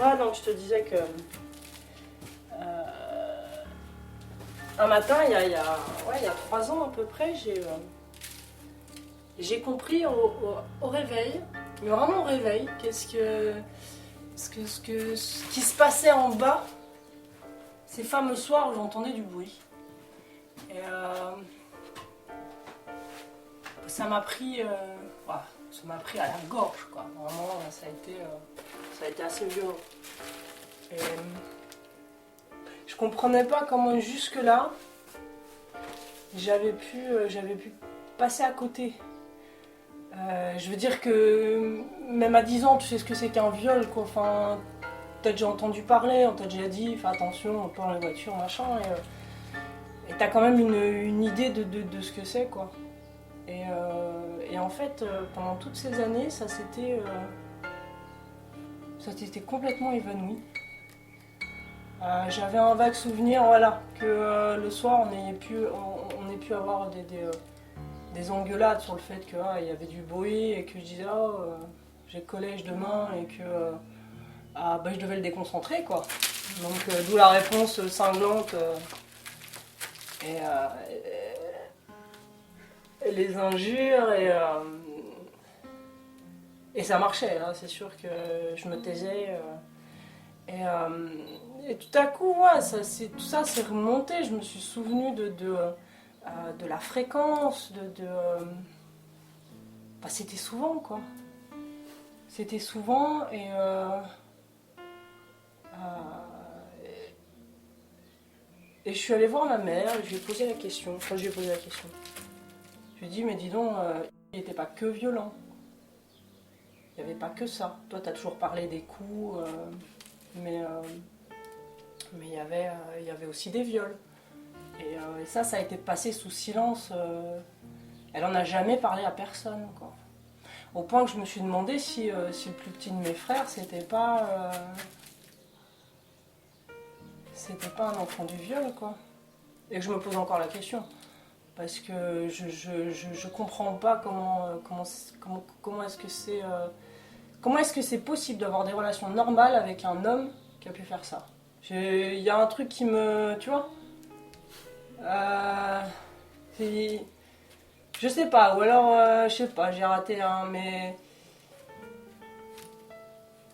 va, donc je te disais que un matin, il y a 3 ans à peu près, j'ai compris au réveil, mais vraiment au réveil, ce qui se passait en bas, ces fameux soirs où j'entendais du bruit. Et ça m'a pris, ça m'a pris à la gorge, quoi. Vraiment, ça a été assez violent. Et je comprenais pas comment jusque-là, j'avais pu passer à côté. Je veux dire que même à 10 ans, tu sais ce que c'est qu'un viol, quoi. Enfin, t'as déjà entendu parler, on t'a déjà dit, fais attention, on part dans les voitures, machin. Et t'as quand même une idée de ce que c'est, quoi. Et en fait, pendant toutes ces années, ça s'était complètement évanoui. J'avais un vague souvenir, voilà, que le soir on ait pu avoir des engueulades sur le fait qu'il y avait du bruit et que je disais j'ai le collège demain et que je devais le déconcentrer, quoi. Donc d'où la réponse cinglante et, et les injures et ça marchait, hein, c'est sûr que je me taisais. Et tout à coup, tout ça s'est remonté. Je me suis souvenu de la fréquence, c'était souvent, quoi. C'était souvent et je suis allée voir ma mère, je lui ai posé la question. Enfin, je lui ai posé la question. Je lui ai dit, mais dis donc, il n'était pas que violent. Il n'y avait pas que ça. Toi, tu as toujours parlé des coups, mais il y avait aussi des viols. Et ça a été passé sous silence. Elle en a jamais parlé à personne, quoi. Au point que je me suis demandé si le plus petit de mes frères, c'était pas un enfant du viol, quoi. Et que je me pose encore la question. Parce que je comprends pas comment est-ce que c'est... comment est-ce que c'est possible d'avoir des relations normales avec un homme qui a pu faire ça. Il y a un truc qui me... Tu vois je sais pas, ou alors, je sais pas, j'ai raté un, mais...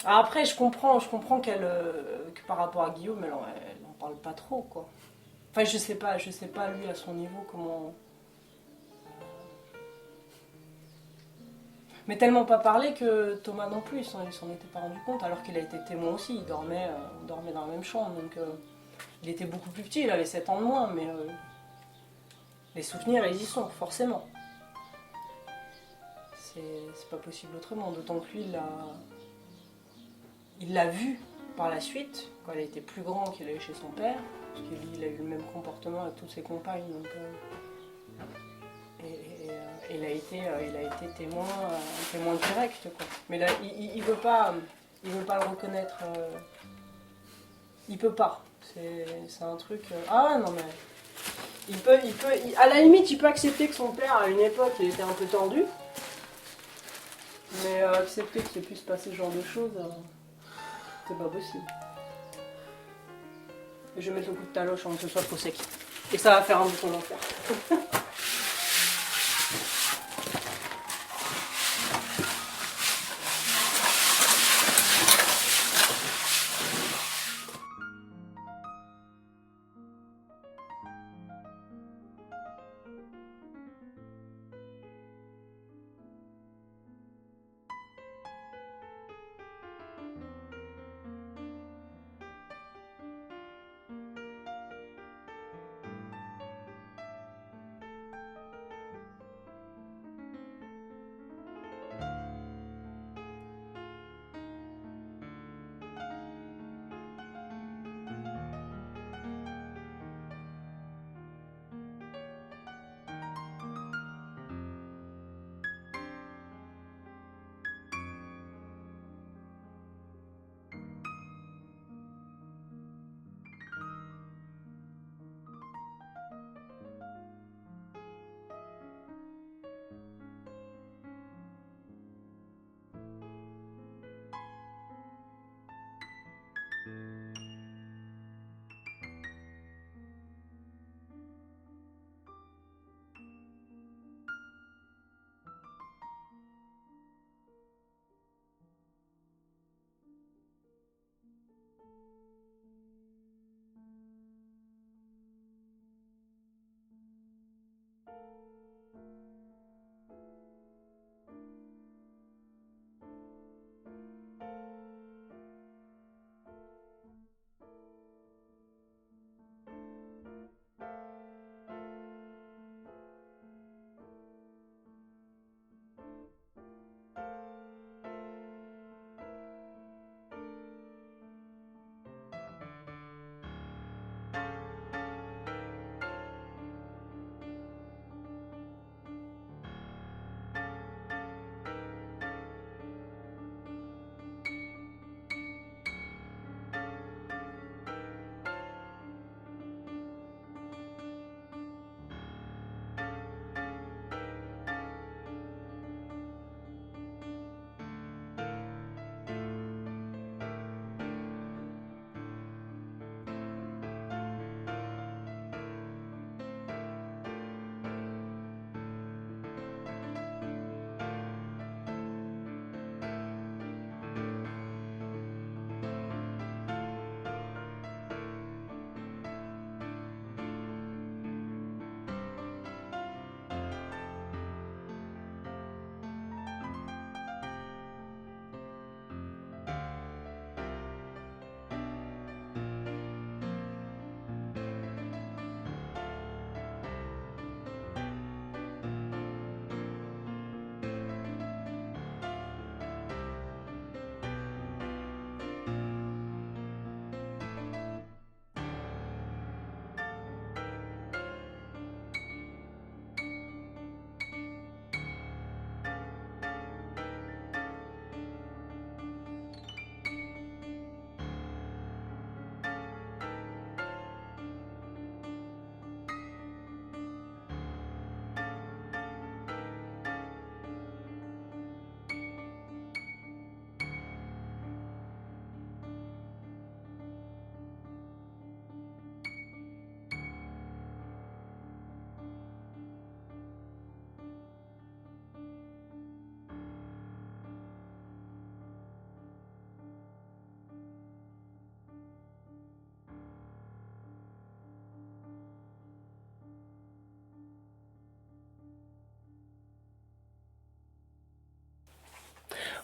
Après, je comprends que par rapport à Guillaume, elle en parle pas trop, quoi. Enfin, je sais pas, lui, à son niveau, comment... Mais tellement pas parlé que Thomas non plus, il s'en était pas rendu compte, alors qu'il a été témoin aussi, il dormait dans la même chambre, donc... il était beaucoup plus petit, il avait 7 ans de moins, mais... les souvenirs, ils y sont, forcément. C'est pas possible autrement, d'autant que lui, il l'a vu par la suite, quand il était plus grand qu'il allait chez son père, parce que lui, il a eu le même comportement avec toutes ses compagnes, donc, il a été témoin direct, quoi. Mais là, il veut pas le reconnaître, il peut pas. C'est un truc. Ah non mais à la limite, il peut accepter que son père, à une époque, il était un peu tordu. Mais accepter qu'il puisse passer ce genre de choses, c'est pas possible. Et je vais mettre le coup de taloche avant que ce soit trop sec. Et ça va faire un bouton d'enfer.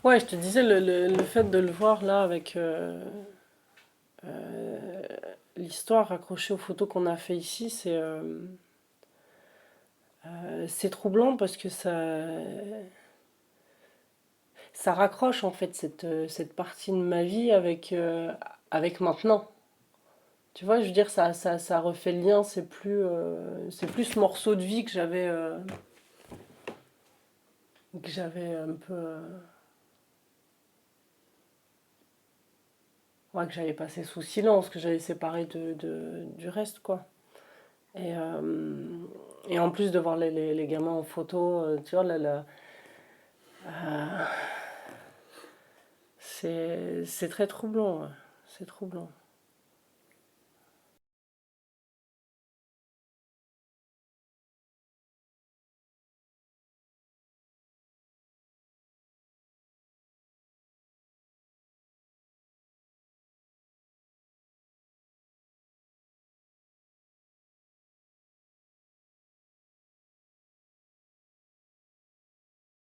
Ouais, je te disais, le fait de le voir là avec euh, l'histoire accrochée aux photos qu'on a fait ici, c'est troublant parce que ça raccroche en fait cette partie de ma vie avec maintenant. Tu vois, je veux dire, ça refait le lien, c'est plus ce morceau de vie que j'avais un peu, ouais, que j'avais passé sous silence, que j'avais séparé du reste, quoi. Et, euh, et en plus de voir les gamins en photo, tu vois, c'est très troublant, ouais. C'est troublant.